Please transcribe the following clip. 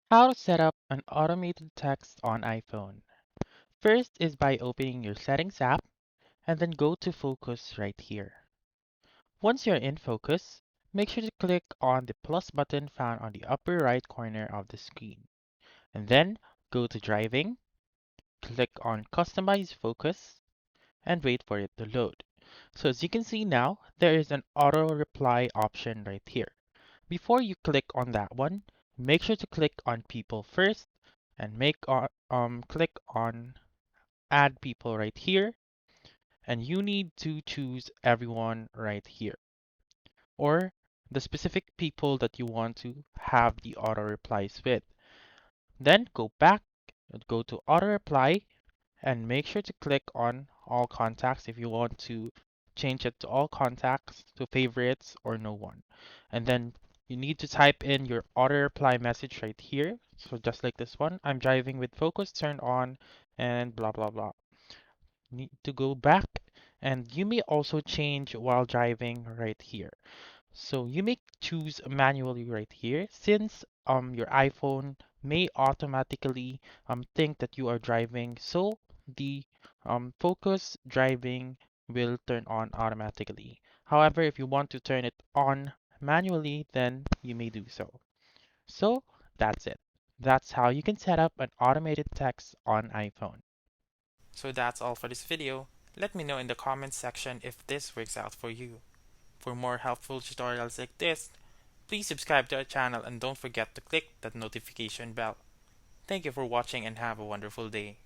How to set up an automated text on iPhone. First is by opening your Settings app and then go to Focus right here. Once you're in Focus, make sure to click on the plus button found on the upper right corner of the screen. And then go to Driving, click on Customize Focus, and wait for it to load. So as you can see now, there is an auto reply option right here. Before you click on that one, make sure to click on People first and click on Add People right here, and you need to choose everyone right here or the specific people that you want to have the auto replies with. Then go back and go to auto reply and make sure to click on all contacts if you want to change it to all contacts, to favorites, or no one. And then you need to type in your auto reply message right here. So just like this one, I'm driving with focus turned on and blah blah blah. Need to go back and you may also change while driving right here. So you may choose manually right here since your iPhone may automatically think that you are driving, so the focus driving will turn on automatically. However, if you want to turn it on manually, then you may do so. So that's it. That's how you can set up an automated text on iPhone. So that's all for this video. Let me know in the comments section if this works out for you. For more helpful tutorials like this, please subscribe to our channel and don't forget to click that notification bell. Thank you for watching and have a wonderful day.